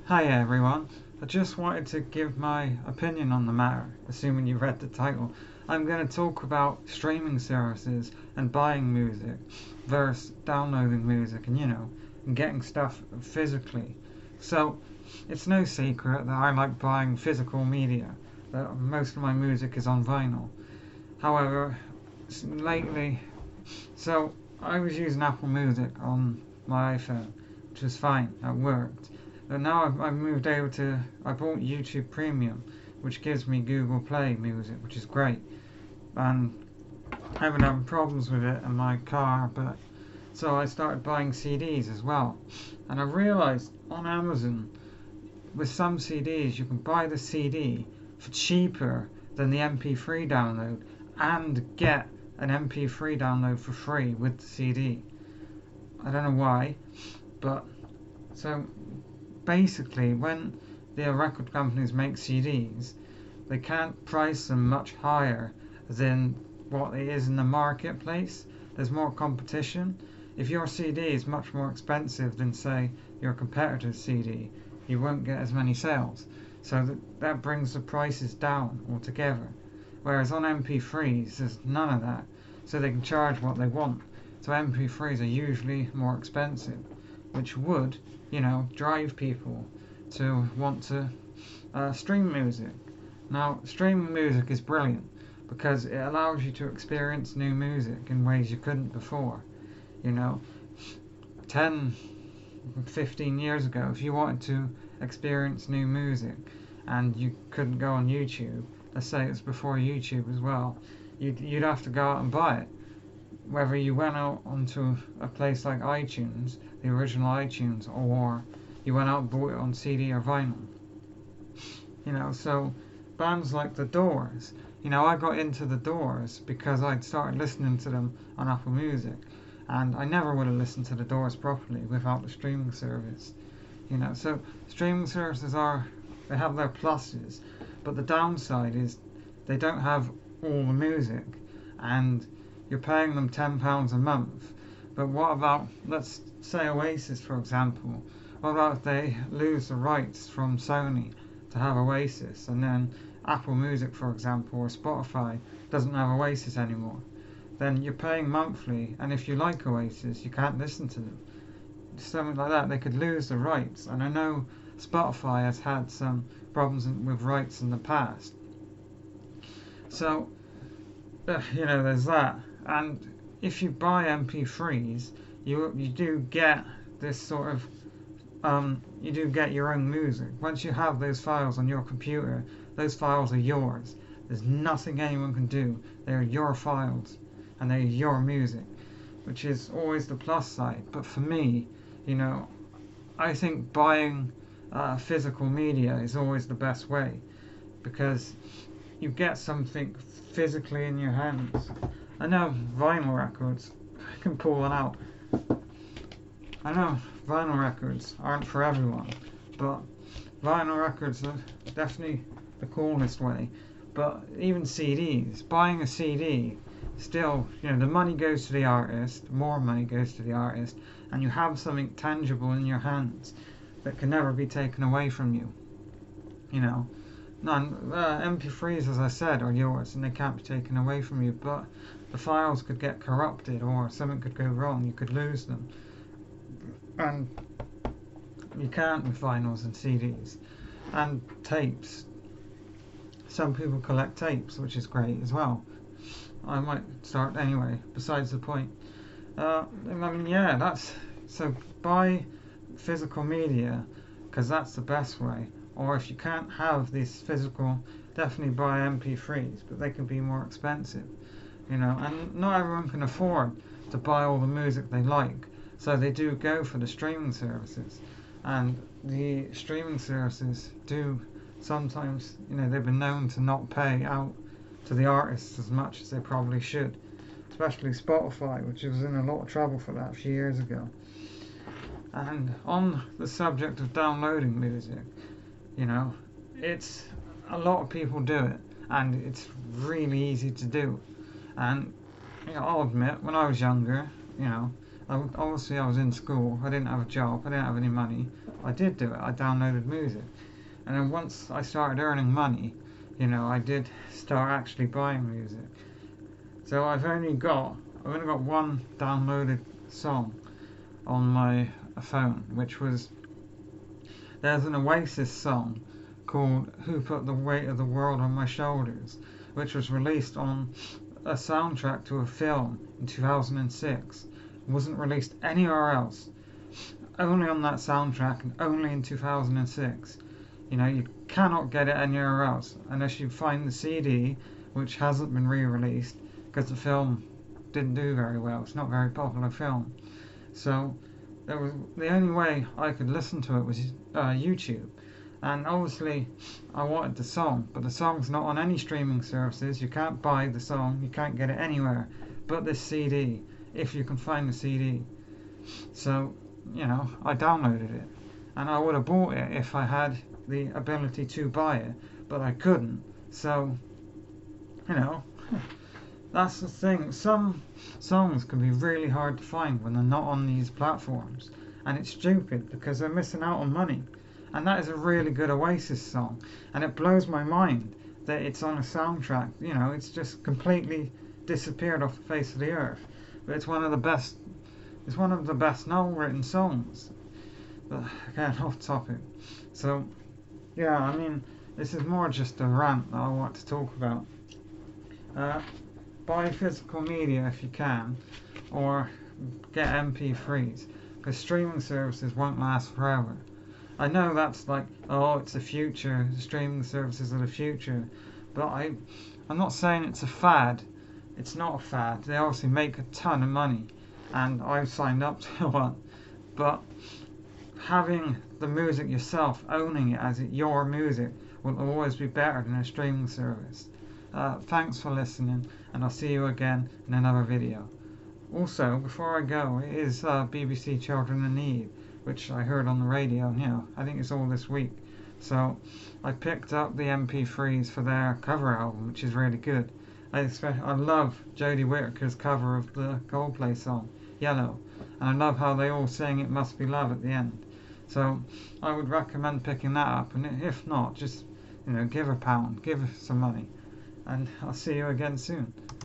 Hi everyone, I just wanted to give my opinion on the matter, assuming you read the title. I'm going to talk about streaming services and buying music versus downloading music and getting stuff physically. So, it's no secret that I like buying physical media, that most of my music is on vinyl. However, lately, I was using Apple Music on my iPhone, which was fine, that worked. But now I've moved over to, I bought YouTube Premium, which gives me Google Play Music, which is great. And I've been having problems with it in my car, but so I started buying CDs as well. And I realized on Amazon, with some CDs, you can buy the CD for cheaper than the MP3 download and get an MP3 download for free with the CD. I don't know why, but so basically, when the record companies make CDs, they can't price them much higher than what it is in the marketplace. There's more competition. If your CD is much more expensive than, say, your competitor's CD, you won't get as many sales. So that brings the prices down altogether. Whereas on MP3s, there's none of that. So they can charge what they want. So MP3s are usually more expensive, which would, drive people to want to stream music. Now, streaming music is brilliant because it allows you to experience new music in ways you couldn't before. You know, 10, 15 years ago, if you wanted to experience new music and you couldn't go on YouTube, let's say it's before YouTube as well, you'd have to go out and buy it. Whether you went out onto a place like iTunes, the original iTunes, or you went out and bought it on CD or vinyl. So bands like The Doors, I got into The Doors because I'd started listening to them on Apple Music, and I never would have listened to The Doors properly without the streaming service. So streaming services they have their pluses, but the downside is they don't have all the music, and you're paying them £10 a month. But what about, let's say Oasis for example, what about if they lose the rights from Sony to have Oasis, and then Apple Music for example, or Spotify doesn't have Oasis anymore? Then you're paying monthly, and if you like Oasis, you can't listen to them. Something like that, they could lose the rights. And I know Spotify has had some problems with rights in the past. So, there's that. And if you buy MP3s, you do get this sort of you do get your own music. Once you have those files on your computer, those files are yours. There's nothing anyone can do. They're your files, and they're your music, which is always the plus side. But for me, I think buying physical media is always the best way, because you get something physically in your hands. I know vinyl records, I can pull one out. I know vinyl records aren't for everyone, but vinyl records are definitely the coolest way. But even CDs, buying a CD, still, the money goes to the artist, more money goes to the artist, and you have something tangible in your hands that can never be taken away from you. MP3s, as I said, are yours and they can't be taken away from you, but the files could get corrupted or something could go wrong, you could lose them. And you can't with vinyls and CDs. And tapes. Some people collect tapes, which is great as well. I might start anyway, besides the point. So buy physical media, because that's the best way. Or if you can't have this physical, definitely buy MP3s, but they can be more expensive. And not everyone can afford to buy all the music they like, so they do go for the streaming services. And the streaming services do sometimes, they've been known to not pay out to the artists as much as they probably should, especially Spotify, which was in a lot of trouble for that a few years ago. And on the subject of downloading music, it's a lot of people do it, and it's really easy to do. And I'll admit, when I was younger, Obviously I was in school, I didn't have a job, I didn't have any money. I did do it, I downloaded music. And then once I started earning money, I did start actually buying music. So I've only got one downloaded song on my phone, which was, there's an Oasis song called Who Put the Weight of the World on My Shoulders, which was released on a soundtrack to a film in 2006. It wasn't released anywhere else, only on that soundtrack and only in 2006. You cannot get it anywhere else unless you find the CD, which hasn't been re-released because the film didn't do very well. It's not a very popular film. So the only way I could listen to it was YouTube. And obviously I wanted the song, but the song's not on any streaming services. You can't buy the song, you can't get it anywhere but this CD, if you can find the CD. So, I downloaded it. And I would have bought it if I had the ability to buy it, but I couldn't. So, that's the thing. Some songs can be really hard to find when they're not on these platforms. And it's stupid because they're missing out on money. And that is a really good Oasis song. And it blows my mind that it's on a soundtrack. It's just completely disappeared off the face of the earth. But it's one of the best novel-written songs. But again, off topic. So, yeah, this is more just a rant that I want to talk about. Buy physical media if you can, or get MP3s, because streaming services won't last forever. I know that's like, oh, it's the future, streaming services are the future, but I'm not saying it's a fad. It's not a fad. They obviously make a ton of money, and I've signed up to one, but having the music yourself, owning it as your music, will always be better than a streaming service. Thanks for listening, and I'll see you again in another video. Also, before I go, it is BBC Children in Need, which I heard on the radio, I think it's all this week. So I picked up the MP3s for their cover album, which is really good. I love Jodie Whittaker's cover of the Coldplay song, Yellow, and I love how they all sing It Must Be Love at the end. So I would recommend picking that up, and if not, just give £1, give some money, and I'll see you again soon.